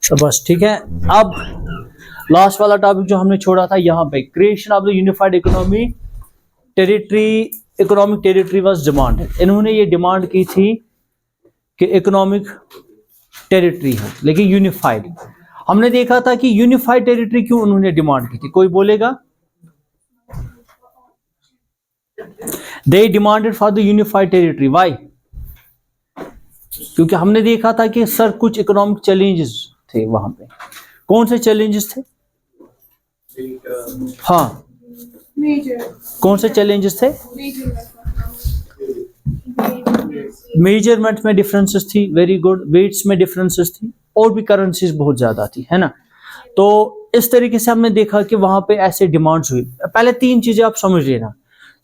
बस ठीक है। अब लास्ट वाला टॉपिक जो हमने छोड़ा था यहाँ पे, creation of the unified economy territory, economic territory was demanded. इन्होंने ये डिमांड की थी कि इकोनॉमिक टेरिटरी है लेकिन यूनिफाइड। हमने देखा था कि यूनिफाइड टेरिटरी क्यों उन्होंने डिमांड की थी, कोई बोलेगा? They demanded for the unified territory, why? क्योंकि हमने देखा था कि सर कुछ इकोनॉमिक चैलेंजेस थे वहां पे। कौन से चैलेंजेस थे? हाँ, कौन से चैलेंजेस थे? मेजरमेंट में डिफरेंसेस थी, वेरी गुड। वेट्स में डिफरेंसेस थी, और भी करेंसीज बहुत ज्यादा थी, है ना। तो इस तरीके से हमने देखा कि वहां पे ऐसे डिमांड्स हुई। पहले तीन चीजें आप समझ लेना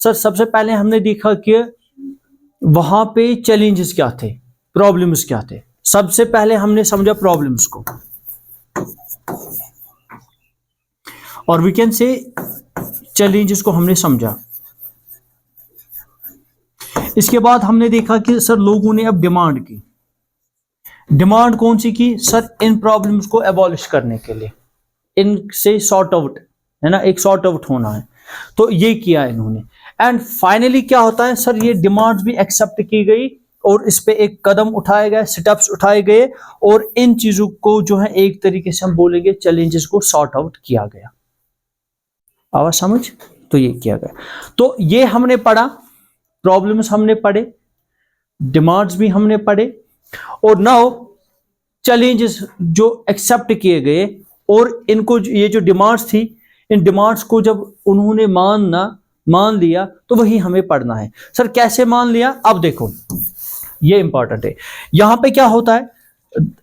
सर। सबसे पहले हमने देखा कि वहां पे चैलेंजेस क्या थे, प्रॉब्लम्स क्या थे। सबसे पहले हमने समझा प्रॉब्लम्स को, और वी कैन से चैलेंजेस को हमने समझा। इसके बाद हमने देखा कि सर लोगों ने अब डिमांड की। डिमांड कौन सी की सर? इन प्रॉब्लम्स को एबॉलिश करने के लिए, इनसे सॉर्ट आउट, है ना, एक सॉर्ट आउट होना है। तो ये किया इन्होंने। एंड फाइनली क्या होता है सर, ये डिमांड्स भी एक्सेप्ट की गई और इस पे एक कदम उठाए गए, स्टेप्स उठाए गए, और इन चीजों को जो है एक तरीके से हम बोलेंगे चैलेंजेस को सॉर्ट आउट किया गया। आवाज समझ? तो ये किया गया। तो ये हमने पढ़ा, प्रॉब्लम्स हमने पढ़े, डिमांड्स भी हमने पढ़े, और नाउ चैलेंजेस जो एक्सेप्ट किए गए, और इनको ये जो डिमांड्स थी, इन डिमांड्स को जब उन्होंने मान लिया तो वही हमें पढ़ना है। सर कैसे मान लिया? अब देखो ये इंपॉर्टेंट है। यहां पे क्या होता है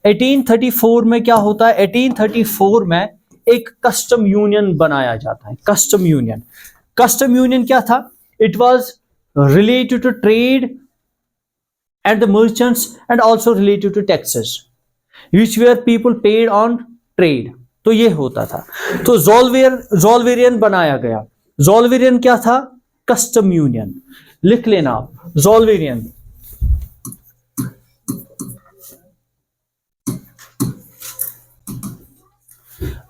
1834 में, क्या होता है 1834 में एक कस्टम यूनियन बनाया जाता है। कस्टम यूनियन, कस्टम यूनियन क्या था? It was related to trade and the merchants, and also related to taxes which were people paid on trade। तो ये होता था। तो ज़ोल्वेरियन बनाया गया। ज़ोल्वेरियन क्या था? Custom union. लिख लेना आप, ज़ोल्वेरियन।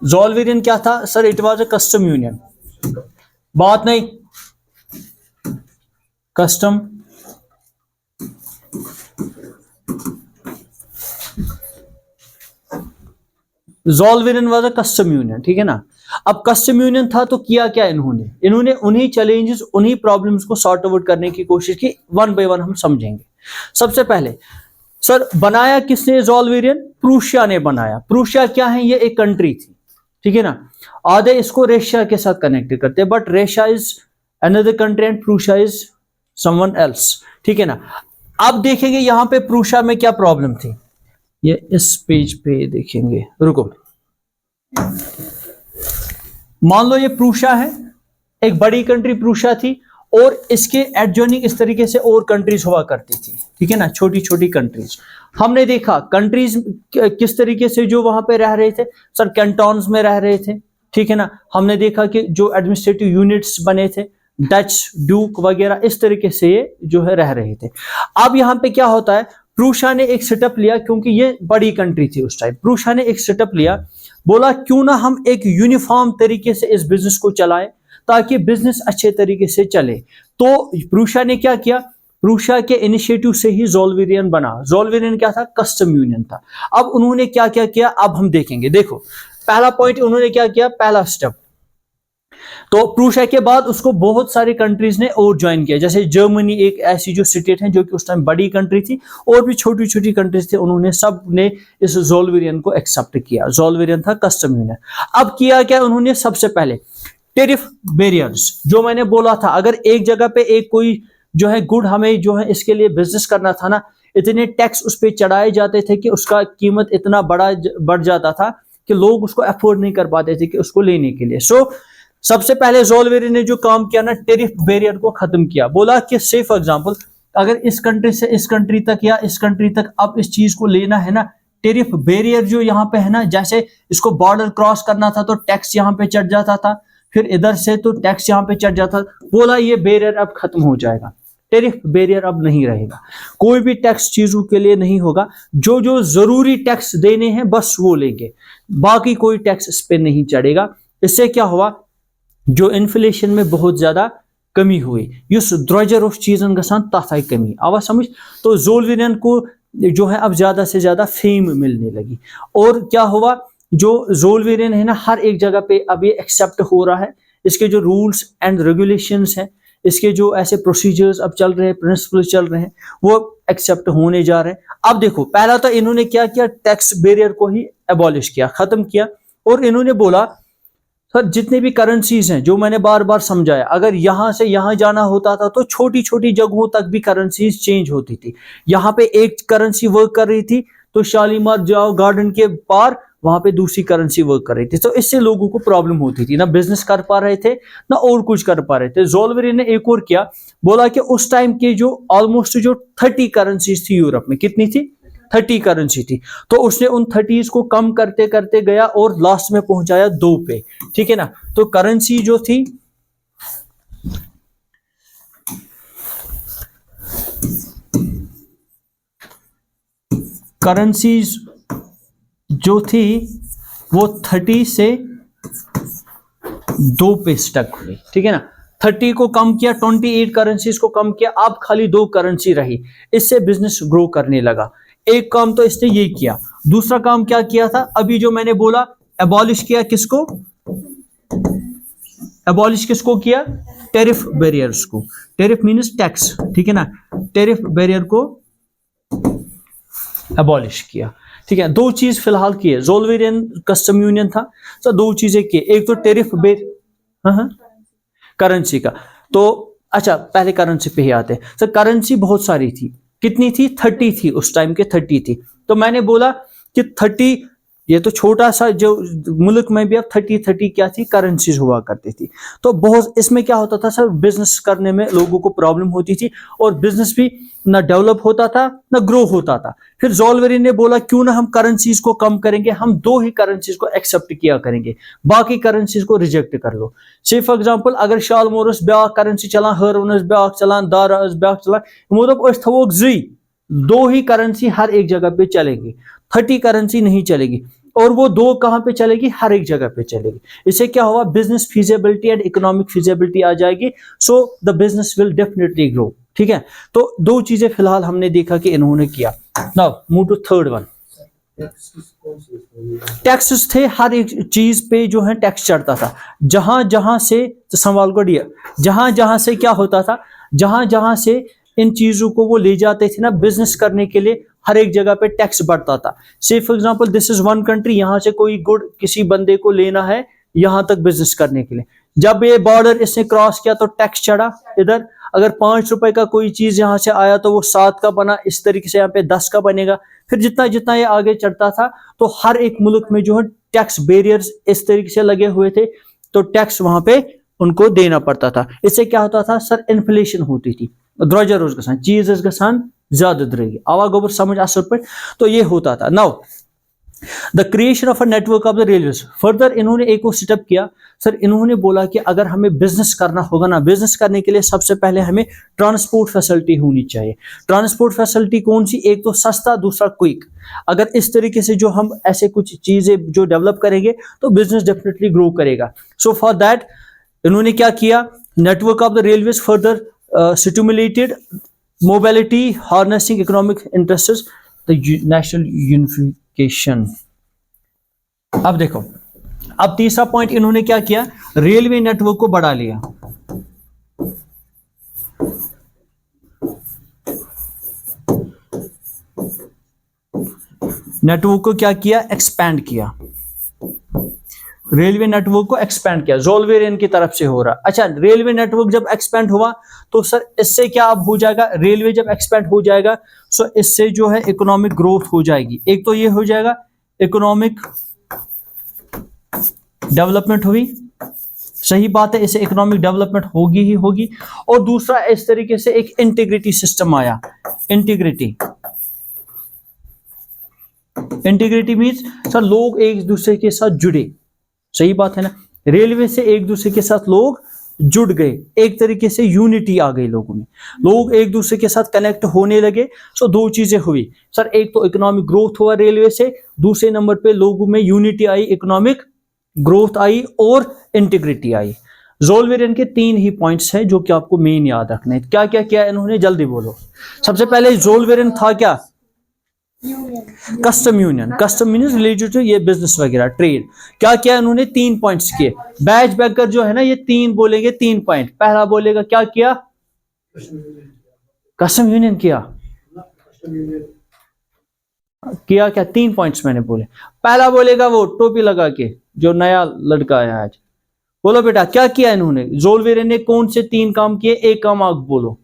ज़ोल्वेरियन क्या था sir? It was a custom union. बात नहीं, custom Zollverein was a custom union, ठीक है ना। अब कस्टम यूनियन था तो किया क्या इन्होंने उन्हीं चैलेंजेस, उन्हीं प्रॉब्लम्स को सॉर्ट आउट करने की कोशिश की। वन बाय वन हम समझेंगे। सबसे पहले सर बनाया किसने ज़ोल्वेरियन? प्रूशिया ने बनाया। प्रूशिया क्या है? ये एक कंट्री थी, ठीक है ना। आधे इसको रशिया के साथ कनेक्ट करते हैं, but Russia is another country and Prussia is someone else, ठीक है ना। अब देखेंगे यहां पे प्रूशिया में क्या प्रॉब्लम थी, ये इस पेज पे देखेंगे। रुको, मान लो ये प्रूशिया है, एक बड़ी कंट्री प्रूशिया थी, और इसके एडजॉइनिंग इस तरीके से और कंट्रीज हुआ करती थी, ठीक है ना, छोटी छोटी कंट्रीज। हमने देखा कंट्रीज किस तरीके से जो वहां पे रह रहे थे सर, कैंटोन्स में रह रहे थे, ठीक है ना। हमने देखा कि जो एडमिनिस्ट्रेटिव यूनिट्स बने थे, डच, ड्यूक वगैरह, इस तरीके से जो है रह रहे थे। अब यहाँ पे क्या होता है, प्रूशिया ने एक सेटअप लिया, क्योंकि ये बड़ी कंट्री थी उस टाइम। प्रूशिया ने एक सेटअप लिया, बोला क्यों ना हम एक यूनिफॉर्म तरीके से इस बिजनेस को चलाएं ताकि बिजनेस अच्छे तरीके से चले। तो प्रूशिया ने क्या किया? प्रूशिया के इनिशिएटिव से ही ज़ोल्वेरियन बना। ज़ोल्वेरियन क्या था? कस्टम यूनियन था। अब उन्होंने क्या क्या किया, अब हम देखेंगे। देखो पहला पॉइंट उन्होंने क्या किया, पहला स्टेप, तो प्रूशिया के बाद उसको बहुत सारी कंट्रीज ने और ज्वाइन किया। जैसे जर्मनी एक ऐसी जो स्टेट है जो कि उस टाइम बड़ी कंट्री थी, और भी छोटी छोटी कंट्रीज थे, उन्होंने सब ने इस ज़ोल्वेरियन को एक्सेप्ट किया। ज़ोल्वेरियन था कस्टम यूनियन। अब किया क्या उन्होंने? सबसे पहले टेरिफ बैरियर्स, जो मैंने बोला था, अगर एक जगह पे एक कोई जो है गुड हमें जो है इसके लिए बिजनेस करना था ना, इतने टैक्स उस पर चढ़ाए जाते थे कि उसका कीमत इतना बढ़ जाता था कि लोग उसको अफोर्ड नहीं कर पाते थे कि उसको लेने के लिए। सो सबसे पहले ज़ोल्वेरियन ने जो काम किया ना, टेरिफ बैरियर को खत्म किया। बोला कि से फॉर एग्जांपल अगर इस कंट्री से इस कंट्री तक या इस कंट्री तक अब इस चीज को लेना है ना, टेरिफ बैरियर जो यहाँ पे है ना, जैसे इसको बॉर्डर क्रॉस करना था तो टैक्स यहाँ पे चढ़ जाता था, फिर इधर से तो टैक्स यहाँ पे चढ़ जाता था। बोला ये बैरियर अब खत्म हो जाएगा। टैरिफ बैरियर अब नहीं रहेगा, कोई भी टैक्स चीजों के लिए नहीं होगा, जो जो जरूरी टैक्स देने हैं बस वो लेंगे, बाकी कोई टैक्स इस पे नहीं चढ़ेगा। इससे क्या हुआ, जो इन्फ्लेशन में बहुत ज्यादा कमी हुई, युस द्रोजर उस चीजन गसान तथ आई कमी, आवा समझ। तो ज़ोलवेरियन को जो है अब ज्यादा से ज्यादा फेम मिलने लगी, और क्या हुआ, जो ज़ोलवेरियन है ना हर एक जगह पे अब ये एक्सेप्ट हो रहा है, इसके जो रूल्स एंड रेगुलेशंस हैं, इसके जो ऐसे प्रोसीजर्स अब चल रहे हैं, प्रिंसिपल्स चल रहे हैं, वो एक्सेप्ट होने जा रहे हैं। अब देखो, पहला तो इन्होंने क्या किया, टैक्स बैरियर को ही एबॉलिश किया, खत्म किया, और इन्होंने बोला सर जितने भी करेंसीज हैं, जो मैंने बार बार समझाया, अगर यहां से यहां जाना होता था तो छोटी छोटी जगहों तक भी करेंसीज चेंज होती थी। यहां पे एक करेंसी वर्क कर रही थी तो शालीमार जाओ गार्डन के पार, वहां पे दूसरी करेंसी वर्क कर रही थी, तो इससे लोगों को प्रॉब्लम होती थी, ना बिजनेस कर पा रहे थे ना और कुछ कर पा रहे थे। ज़ोलवेरियन ने एक और किया, बोला कि उस टाइम के जो ऑलमोस्ट जो 30 करेंसीज थी यूरोप में, कितनी थी, 30 करेंसी थी, तो उसने उन 30 को कम करते करते गया और लास्ट में पहुंचाया 2 पे, ठीक है ना। तो करेंसी जो थी, करेंसीज जो थी वो 30 से 2 पे स्टक हुई, ठीक है ना। 30 को कम किया, 28 करेंसीज को कम किया, अब खाली 2 करेंसी रही, इससे बिजनेस ग्रो करने लगा। एक काम तो इसने ये किया, दूसरा काम क्या किया था, अभी जो मैंने बोला एबॉलिश किया, किसको एबॉलिश किसको किया, टैरिफ बैरियर्स को, टैरिफ मींस टैक्स, ठीक है ना, टैरिफ बैरियर को एबॉलिश किया, ठीक है। 2 चीज फिलहाल किए, ज़ोलवेरियन कस्टम यूनियन था, तो 2 चीजें की, एक तो टैरिफ करेंसी का, तो अच्छा पहले करेंसी पे ही आते हैं। सर करेंसी बहुत सारी थी, कितनी थी, 30 थी, उस टाइम के 30 थी। तो मैंने बोला कि 30, ये तो छोटा सा जो मुल्क में भी अब 30 क्या थी, करेंसीज हुआ करती थी। तो बहुत इसमें क्या होता था सर, बिजनेस करने में लोगों को प्रॉब्लम होती थी, और बिजनेस भी ना डेवलप होता था ना ग्रो होता था। फिर ज़ोलवेरियन ने बोला क्यों ना हम करेंसीज को कम करेंगे, हम 2 ही करेंसीज को एक्सेप्ट किया करेंगे, बाकी करेंसीज को रिजेक्ट कर लो। से फॉर एग्जांपल अगर शालमोरस ब्याक करेंसी चलान, हरवनस ब्याक चलान, दारास ब्याक चलान, मतलब अस थवोक 2 ही करेंसी हर एक जगह पे चलेगी, 30 करेंसी नहीं चलेगी, और वो 2 कहां पे चलेगी, हर एक जगह पे चलेगी। इससे क्या हुआ, business feasibility and economic feasibility आ जाएगी, so the business will definitely grow, ठीक है। तो 2 चीजें फिलहाल हमने देखा कि इन्होंने किया। Now move to third one, taxes थे, हर एक चीज पे जो है टैक्स चढ़ता था, जहां जहां से, तो सवाल को दिया, जहां जहां से क्या होता था, जहां जहां से इन चीजों को वो ले जाते थे ना बिजनेस करने के लिए, हर एक जगह पे टैक्स बढ़ता था। से for example this is one country, यहां से कोई गुड किसी बंदे को लेना है यहां तक बिजनेस करने के लिए, जब ये बॉर्डर इसने क्रॉस किया तो टैक्स चढ़ा इधर, अगर 5 रुपए का कोई चीज यहां से आया तो वो 7 का बना, इस तरीके से यहाँ पे 10 का बनेगा। फिर जितना जितना ये आगे चढ़ता था, तो हर एक मुल्क में जो है टैक्स बैरियर्स इस तरीके से लगे हुए थे, तो टैक्स वहां पे उनको देना पड़ता था। इससे क्या होता था सर, इन्फ्लेशन होती थी, द्रोजर रोज गसान, चीज गसान ज्यादा दरेगी, आवा गोबर समझ असर पर, तो ये होता था। Now the creation of a network of the railways, further इन्होंने एक और सेटअप किया सर, इन्होंने बोला कि अगर हमें बिजनेस करना होगा ना, बिजनेस करने के लिए सबसे पहले हमें ट्रांसपोर्ट फैसिलिटी होनी चाहिए। ट्रांसपोर्ट फैसिलिटी कौन सी, एक तो सस्ता, दूसरा क्विक। अगर इस तरीके से जो हम ऐसे कुछ चीजें जो डेवलप करेंगे तो बिजनेस डेफिनेटली ग्रो करेगा। सो फॉर दैट इन्होंने क्या किया, network of the railways further stimulated mobility, harnessing economic interests, the national unification. अब देखो, अब तीसरा पॉइंट इन्होंने क्या किया, रेलवे नेटवर्क को बढ़ा लिया। नेटवर्क को क्या किया, एक्सपैंड किया, रेलवे नेटवर्क को एक्सपैंड किया, ज़ोलवेरियन की तरफ से हो रहा। अच्छा, रेलवे नेटवर्क जब एक्सपैंड हुआ तो सर इससे क्या अब हो जाएगा, रेलवे जब एक्सपैंड हो जाएगा सो इससे जो है इकोनॉमिक ग्रोथ हो जाएगी। एक तो ये हो जाएगा इकोनॉमिक डेवलपमेंट हुई, सही बात है, इससे इकोनॉमिक डेवलपमेंट होगी ही होगी। और दूसरा इस तरीके से एक इंटीग्रिटी सिस्टम आया, इंटीग्रिटी मीन्स सर लोग एक दूसरे के साथ जुड़े, सही बात है ना, रेलवे से एक दूसरे के साथ लोग जुड़ गए, एक तरीके से यूनिटी आ गई लोगों में, लोग एक दूसरे के साथ कनेक्ट होने लगे। सो दो चीजें हुई सर, एक तो इकोनॉमिक ग्रोथ हुआ रेलवे से, दूसरे नंबर पे लोगों में यूनिटी आई, इकोनॉमिक ग्रोथ आई और इंटीग्रिटी आई। ज़ोलवेरन के 3 ही पॉइंट्स हैं जो कि आपको मेन याद रखने हैं। क्या क्या किया इन्होंने, जल्दी बोलो। सबसे पहले ज़ोलवेरन था क्या, custom union. Custom union related to ये बिजनेस वगैरह, ट्रेड। क्या किया इन्होंने, 3 पॉइंट्स किए। बैच बैकर जो है ना, ये 3 बोलेंगे, 3 पॉइंट। पहला बोलेगा क्या किया, कस्टम यूनियन किया क्या 3 पॉइंट्स मैंने बोले। पहला बोलेगा वो टोपी लगा के जो नया लड़का आया आज, बोलो बेटा क्या किया इन्होंने, ज़ोलवेरन ने कौन से 3 काम किए, एक काम आप बोलो।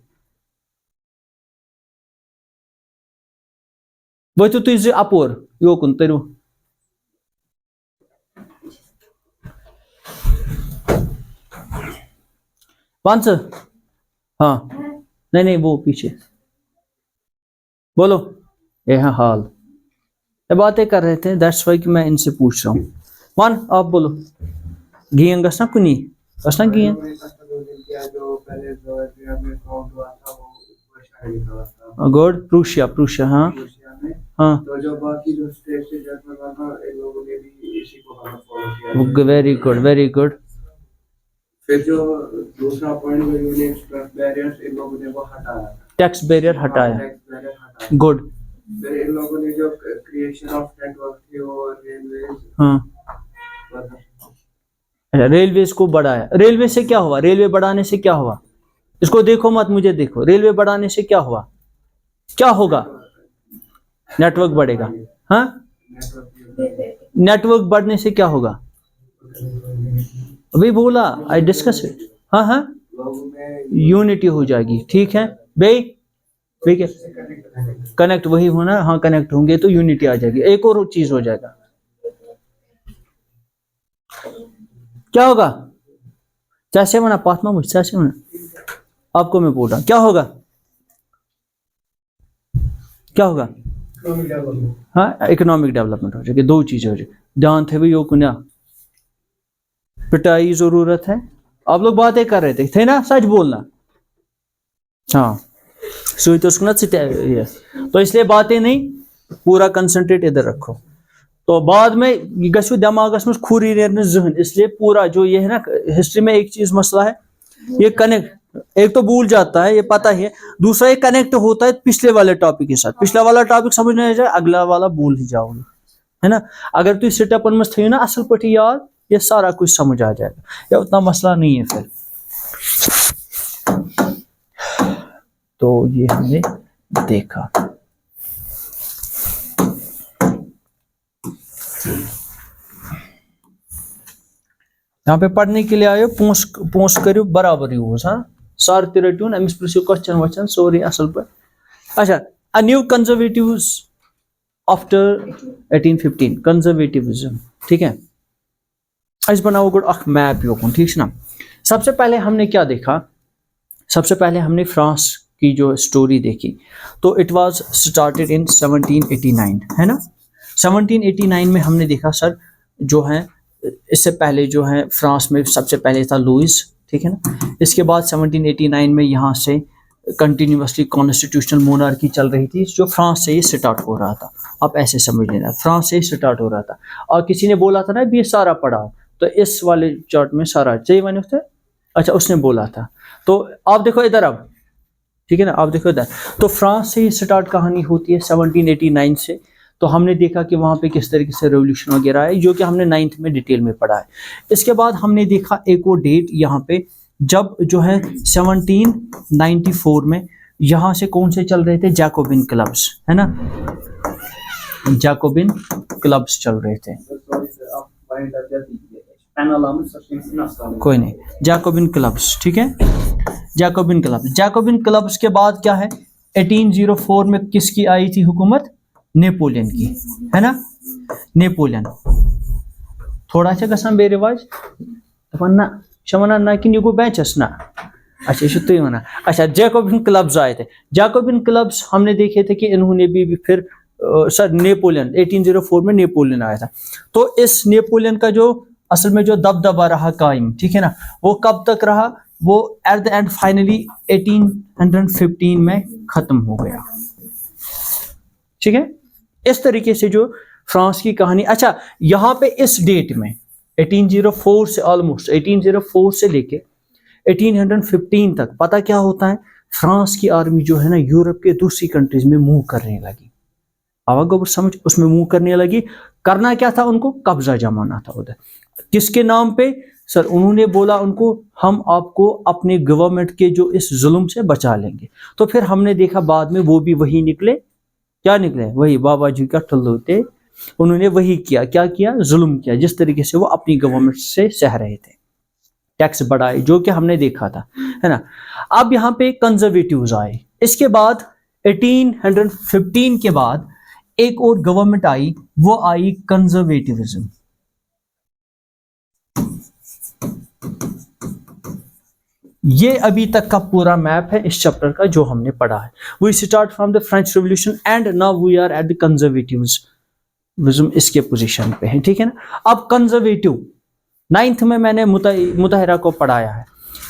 वो तो तुझे अपोर योकुन तेरू पांच, हाँ नहीं नहीं वो पीछे बोलो। ये हाँ हाल, ये बातें कर रहे थे, दैट्स वाई कि मैं इनसे पूछ रहा हूँ। मान आप बोलो, गियन गसना कुनी गसना गियन गुड, प्रूशिया प्रूशिया, हाँ हाँ तो जो बाकी जो स्टेट से जर्मन था, इन लोगों ने भी इसी को फॉलो किया। Very good very good. फिर जो दूसरा पॉइंट में यूनियन टैक्स बैरियर्स, इन लोगों ने वो हटाया, टैक्स बैरियर हटाया, टैक्स बैरियर हटाया। गुड। फिर इन लोगों ने जो क्रिएशन ऑफ नेटवर्क थी और रेलवे, हाँ रेलवेज को बढ़ाया। रेलवे से क्या हुआ, रेलवे बढ़ाने से क्या हुआ, इसको देखो मत मुझे देखो, रेलवे बढ़ाने से क्या हुआ, क्या होगा, नेटवर्क बढ़ेगा। हाँ नेटवर्क बढ़ने से क्या होगा, अभी बोला, आई डिस्कस इट। हाँ हाँ यूनिटी हो जाएगी, ठीक है भाई, ठीक है कनेक्ट वही होना, हाँ कनेक्ट होंगे तो यूनिटी आ जाएगी। एक और चीज हो जाएगा, क्या होगा, कैसे बना पात्मा मुझ कैसे बना, आपको मैं बोल रहा क्या होगा, क्या होगा, हाँ इकोनॉमिक डेवलपमेंट हो जाएगी। 2 चीजें हो जाएगी, ध्यान थे भी कुन्या पिटाई जरूरत है। आप लोग बातें कर रहे थे ना, सच बोलना, हाँ सुई तो तो इसलिए बातें नहीं, पूरा कंसंट्रेट इधर रखो। तो बाद में गसु दिमागस में खुरी नेरने जहन, इसलिए पूरा जो ये है ना हिस्ट्री में एक चीज मसला है, ये कनेक्ट, एक तो भूल जाता है ये पता ही है, दूसरा ये कनेक्ट होता है पिछले वाले टॉपिक के साथ। पिछला वाला टॉपिक समझ नहीं आ जाए, अगला वाला भूल ही जाओगे, है ना। अगर तु सिटअपन में थी ना असल पटी याद, ये सारा कुछ समझ आ जाएगा, या उतना मसला नहीं है फिर। तो ये हमने देखा। यहाँ पे पढ़ने के लिए आयो, पोस्ट करो बराबर यूज, हाँ सार ते रटून अमिस प्रिसु क्वेश्चन वचन सोरी असल पर। अच्छा, अ न्यू कंजर्वेटिव्स आफ्टर 1815, कंजर्वेटिविज्म, ठीक है। इस बनाओ गुड अख मैप योकुन, ठीक है ना। सबसे पहले हमने क्या देखा, सबसे पहले हमने फ्रांस की जो स्टोरी देखी, तो इट वाज स्टार्टेड इन 1789, है ना। 1789 में हमने देखा सर जो है, इससे पहले जो है फ्रांस में सबसे पहले था लुइस, ठीक है ना। इसके बाद 1789 में यहाँ से कंटिन्यूसली कॉन्स्टिट्यूशनल मोनार्की चल रही थी, जो फ्रांस से ही स्टार्ट हो रहा था। आप ऐसे समझ लेना, फ्रांस से ही स्टार्ट हो रहा था। और किसी ने बोला था ना भी ये सारा पढ़ाओ, तो इस वाले चार्ट में सारा चाहिए मैंने उससे, अच्छा उसने बोला था। तो आप देखो इधर अब, ठीक है ना, आप देखो इधर, तो फ्रांस से ही स्टार्ट कहानी होती है 1789 से। तो हमने देखा कि वहाँ पे किस तरीके से रेवोल्यूशन वगैरह है, जो कि हमने 9th में डिटेल में पढ़ा है। इसके बाद हमने देखा एक और डेट यहाँ पे, जब जो है 1794 में यहाँ से कौन से चल रहे थे, जैकोबिन क्लब्स, है ना, जैकोबिन क्लब्स चल रहे थे। कोई नहीं, जैकोबिन क्लब्स, ठीक है, जैकोबिन क्लब्स। जैकोबिन क्लब्स के बाद क्या है, 1804 में किसकी आई थी हुकूमत, नेपोलियन की, है ना, नेपोलियन। थोड़ा सा गसम बेरिवाज वना शमना ना कि निको बैचस ना, अच्छा ये तो वना। अच्छा जैकोबिन क्लब्स आए थे, जैकोबिन क्लब्स हमने देखे थे कि इन्होंने भी फिर सर नेपोलियन 1804 में नेपोलियन आया था। तो इस नेपोलियन का जो असल में जो दबदबा रहा कायम, ठीक है ना, वो कब तक रहा, वो एट द एंड फाइनली 1815 में खत्म हो गया। ठीक है, इस तरीके से जो फ्रांस की कहानी। अच्छा, यहाँ पे इस डेट में 1804 से ऑलमोस्ट 1804 से लेके 1815 तक पता क्या होता है, फ्रांस की आर्मी जो है ना यूरोप के दूसरी कंट्रीज में मूव करने लगी। अब समझ, उसमें मूव करने लगी। करना क्या था उनको, कब्जा जमाना था उधर। किसके नाम पे सर, उन्होंने बोला उनको हम आपको अपने गवर्नमेंट के जो इस जुल्म से बचा लेंगे। तो फिर हमने देखा बाद में वो भी वही निकले, क्या निकले, वही बाबा जी का टल्लू थे। उन्होंने वही किया, क्या किया, जुल्म किया, जिस तरीके से वो अपनी गवर्नमेंट से सह रहे थे, टैक्स बढ़ाए, जो कि हमने देखा था, है ना। अब यहाँ पे कंजर्वेटिव्स आए। इसके बाद 1815 के बाद एक और गवर्नमेंट आई, वो आई कंजर्वेटिविज्म। ये अभी तक का पूरा मैप है इस चैप्टर का जो हमने पढ़ा है। We start from the French revolution and now we are at the conservatism, इसके पोजीशन पे है, ठीक है ना। अब कंजर्वेटिव 9th में मैंने मुताहिरा को पढ़ाया है।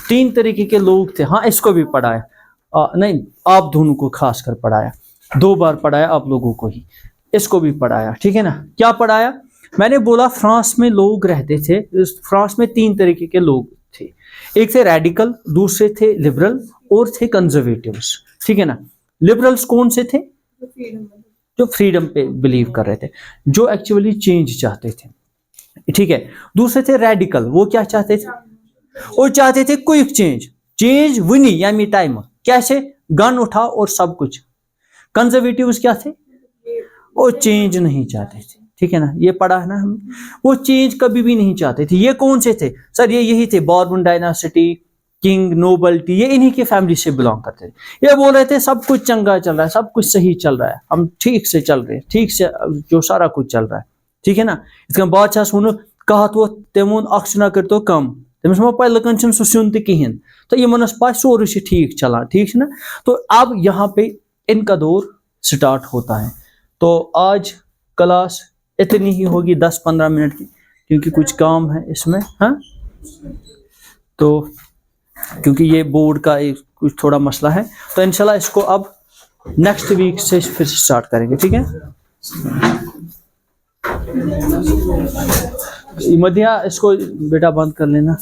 3 तरीके के लोग थे, हाँ इसको भी पढ़ाया, नहीं आप दोनों को खासकर पढ़ाया, 2 बार पढ़ाया आप लोगों को ही, इसको भी पढ़ाया, ठीक है ना। क्या पढ़ाया, मैंने बोला फ्रांस में लोग रहते थे, फ्रांस में 3 तरीके के लोग थे, एक थे रेडिकल, दूसरे थे लिबरल और थे कंजर्वेटिव्स, ठीक है ना। लिबरल्स कौन से थे, जो फ्रीडम पे बिलीव कर रहे थे, जो एक्चुअली चेंज चाहते थे, ठीक है। दूसरे थे रेडिकल, वो क्या चाहते थे, वो चाहते थे क्विक चेंज, चेंज वनी यानी टाइम, कैसे, गन उठाओ और सब कुछ। कंजर्वेटिव्स क्या थे, वो चेंज नहीं चाहते थे, ठीक है ना, ये पढ़ा है ना हमने, वो चेंज कभी भी नहीं चाहते थे। ये कौन से थे सर, ये यही थे, बॉर्बन डायनासिटी, किंग, नोबल्टी, ये इन्हीं के फैमिली से बिलोंग करते थे। ये बोल रहे थे सब कुछ चंगा चल रहा है, सब कुछ सही चल रहा है, हम ठीक से चल रहे हैं, ठीक से जो सारा कुछ चल रहा है, ठीक है ना। इसका बादशाह सुनो कहा तो तेमोन अक्सना कर तो कम, तमिस मो पाई लकन छन सु सुन ते किहिन, तो ये मनस पाई सोरे से ठीक चला, ठीक है ना। तो अब यहाँ पे इनका दौर स्टार्ट होता है। तो आज क्लास इतनी ही होगी 10-15 मिनट की, क्योंकि कुछ काम है इसमें, हाँ, तो क्योंकि ये बोर्ड का एक कुछ थोड़ा मसला है, तो इंशाल्लाह इसको अब नेक्स्ट वीक से फिर स्टार्ट करेंगे, ठीक है। मध्या इसको बेटा बंद कर लेना।